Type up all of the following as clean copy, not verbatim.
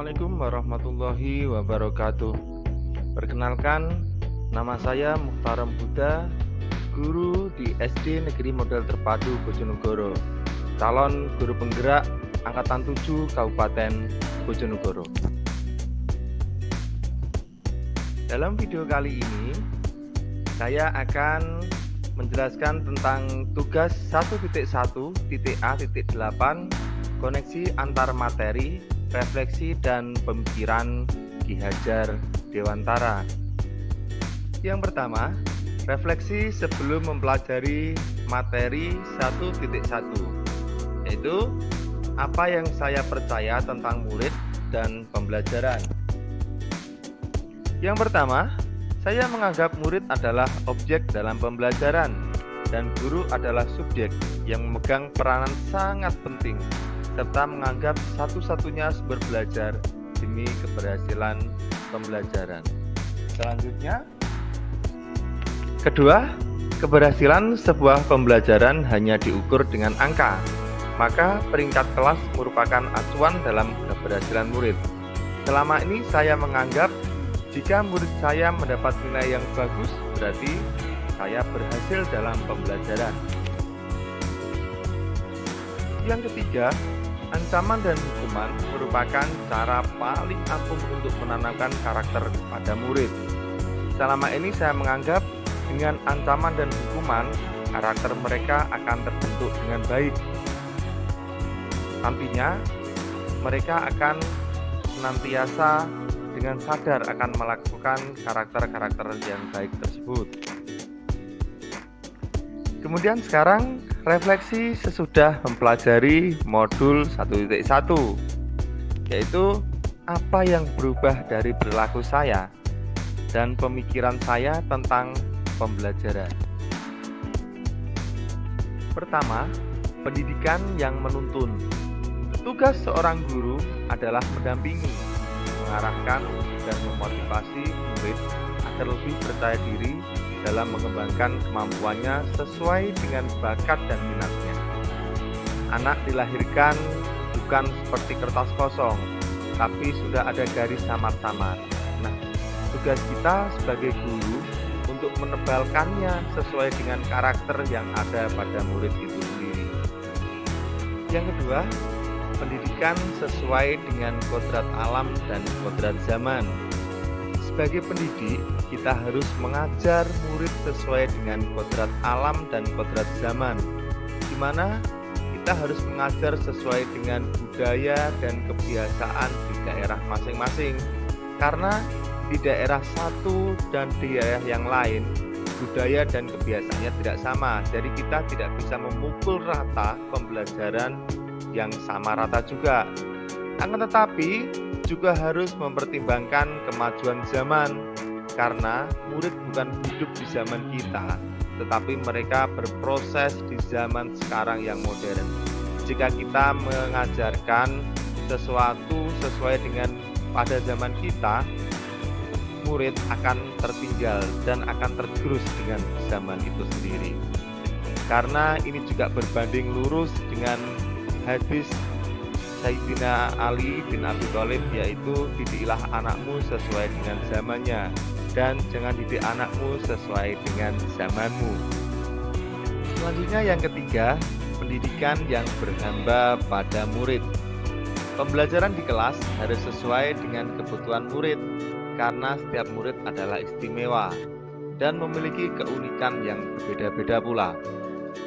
Assalamualaikum warahmatullahi wabarakatuh. Perkenalkan, nama saya Muhtaram Huda, guru di SD Negeri Model Terpadu Bojonegoro, calon guru penggerak Angkatan 7 Kabupaten Bojonegoro. Dalam video kali ini, saya akan menjelaskan tentang tugas 1.1.A.8 koneksi antar materi, refleksi dan pemikiran Ki Hajar Dewantara. Yang pertama, refleksi sebelum mempelajari materi 1.1, yaitu apa yang saya percaya tentang murid dan pembelajaran. Yang pertama, saya menganggap murid adalah objek dalam pembelajaran dan guru adalah subjek yang memegang peranan sangat penting serta menganggap satu-satunya sumber belajar demi keberhasilan pembelajaran. Selanjutnya, kedua, keberhasilan sebuah pembelajaran hanya diukur dengan angka, maka peringkat kelas merupakan acuan dalam keberhasilan murid. Selama ini saya menganggap jika murid saya mendapat nilai yang bagus, berarti saya berhasil dalam pembelajaran. Yang ketiga, ancaman dan hukuman merupakan cara paling ampuh untuk menanamkan karakter pada murid. Selama ini saya menganggap dengan ancaman dan hukuman, karakter mereka akan terbentuk dengan baik. Nantinya, mereka akan senantiasa dengan sadar akan melakukan karakter-karakter yang baik tersebut. Kemudian sekarang refleksi sesudah mempelajari modul 1.1, yaitu apa yang berubah dari perilaku saya dan pemikiran saya tentang pembelajaran. Pertama, pendidikan yang menuntun. Tugas seorang guru adalah mendampingi, mengarahkan, dan memotivasi murid agar lebih percaya diri dalam mengembangkan kemampuannya sesuai dengan bakat dan minatnya. Anak dilahirkan bukan seperti kertas kosong, tapi sudah ada garis samar-samar. Nah, tugas kita sebagai guru untuk menebalkannya sesuai dengan karakter yang ada pada murid itu sendiri. Yang kedua, pendidikan sesuai dengan kodrat alam dan kodrat zaman. Sebagai pendidik, kita harus mengajar murid sesuai dengan kodrat alam dan kodrat zaman, di mana kita harus mengajar sesuai dengan budaya dan kebiasaan di daerah masing-masing. Karena di daerah satu dan di daerah yang lain, budaya dan kebiasaannya tidak sama. Jadi kita tidak bisa memukul rata pembelajaran yang sama rata juga. Akan tetapi juga harus mempertimbangkan kemajuan zaman, karena murid bukan hidup di zaman kita, tetapi mereka berproses di zaman sekarang yang modern. Jika kita mengajarkan sesuatu sesuai dengan pada zaman kita, murid akan tertinggal dan akan tergerus dengan zaman itu sendiri. Karena ini juga berbanding lurus dengan hadis Sayyidina Ali bin Abi Thalib, yaitu didiklah anakmu sesuai dengan zamannya dan jangan didik anakmu sesuai dengan zamanmu. Selanjutnya yang ketiga, pendidikan yang berhamba pada murid. Pembelajaran di kelas harus sesuai dengan kebutuhan murid, karena setiap murid adalah istimewa dan memiliki keunikan yang berbeda-beda pula.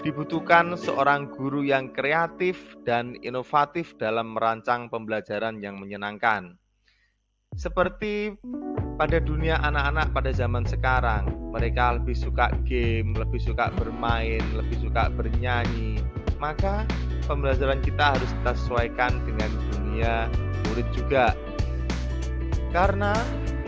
Dibutuhkan seorang guru yang kreatif dan inovatif dalam merancang pembelajaran yang menyenangkan. Seperti pada dunia anak-anak pada zaman sekarang, mereka lebih suka game, lebih suka bermain, lebih suka bernyanyi. Maka pembelajaran kita harus kita sesuaikan dengan dunia murid juga. Karena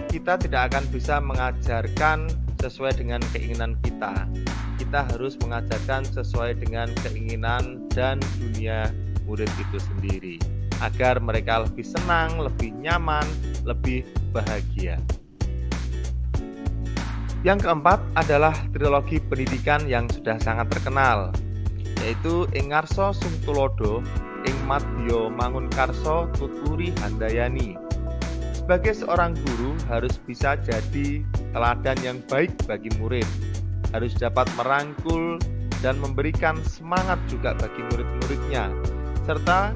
kita tidak akan bisa mengajarkan sesuai dengan keinginan kita. Kita harus mengajarkan sesuai dengan keinginan dan dunia murid itu sendiri, agar mereka lebih senang, lebih nyaman, lebih bahagia. Yang keempat adalah trilogi pendidikan yang sudah sangat terkenal, yaitu Ing Ngarsa Sung Tulodo, Ing Madya Mangunkarsa Tuturi Handayani, Sebagai seorang guru harus bisa jadi teladan yang baik bagi murid, harus dapat merangkul dan memberikan semangat juga bagi murid-muridnya, serta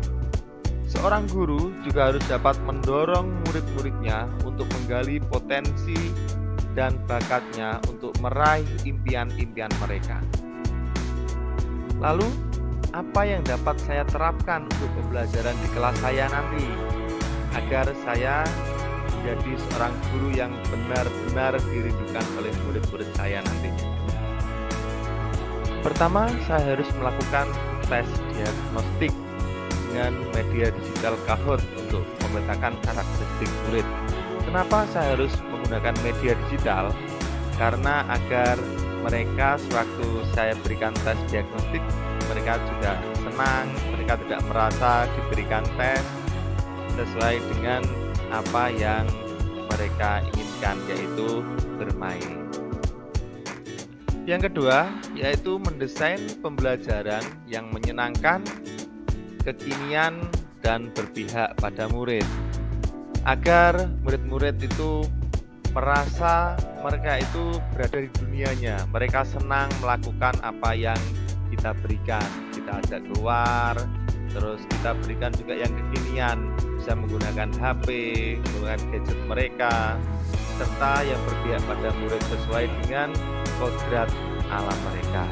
seorang guru juga harus dapat mendorong murid-muridnya untuk menggali potensi dan bakatnya untuk meraih impian-impian mereka. Lalu, apa yang dapat saya terapkan untuk pembelajaran di kelas saya nanti agar saya menjadi seorang guru yang benar-benar dirindukan oleh murid-murid saya nantinya? Pertama, saya harus melakukan tes diagnostik dengan media digital Kahoot untuk memetakan karakteristik murid. Kenapa saya harus menggunakan media digital? Karena agar mereka sewaktu saya berikan tes diagnostik, mereka juga senang, mereka tidak merasa diberikan tes sesuai dengan apa yang mereka inginkan, yaitu bermain. Yang kedua, yaitu mendesain pembelajaran yang menyenangkan, kekinian, dan berpihak pada murid, agar murid-murid itu merasa mereka itu berada di dunianya, mereka senang melakukan apa yang kita berikan, kita ajak keluar, terus kita berikan juga yang kekinian, bisa menggunakan HP, menggunakan gadget mereka, serta yang berpihak pada murid sesuai dengan kodrat alam mereka,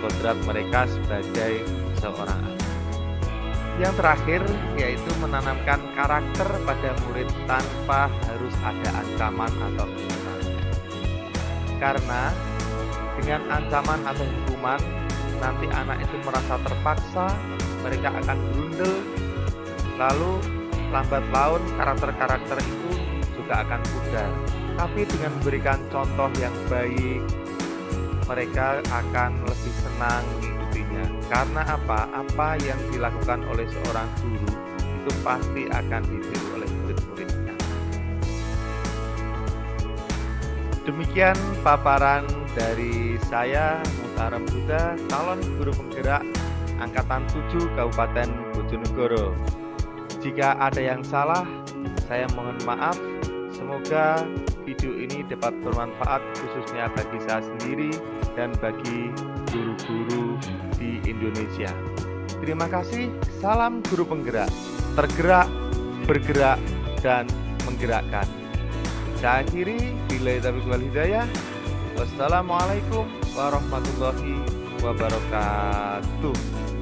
kodrat mereka sebagai seorang anak. Yang terakhir, yaitu menanamkan karakter pada murid tanpa harus ada ancaman atau hukuman. Karena dengan ancaman atau hukuman, nanti anak itu merasa terpaksa, mereka akan berundel, lalu lambat laun karakter-karakter itu juga akan pudar. Tapi dengan memberikan contoh yang baik, mereka akan lebih senang mengikutinya. Karena apa? Apa yang dilakukan oleh seorang guru itu pasti akan ditiru oleh murid-muridnya. Demikian paparan dari saya, Muhtaram Huda, calon guru penggerak Angkatan 7 Kabupaten Bojonegoro. Jika ada yang salah, saya mohon maaf. Semoga video ini dapat bermanfaat khususnya bagi saya sendiri dan bagi guru-guru di Indonesia. Terima kasih, salam guru penggerak, tergerak, bergerak, dan menggerakkan. Saya akhiri, billahi taufiq wal hidayah. Wassalamualaikum warahmatullahi wabarakatuh.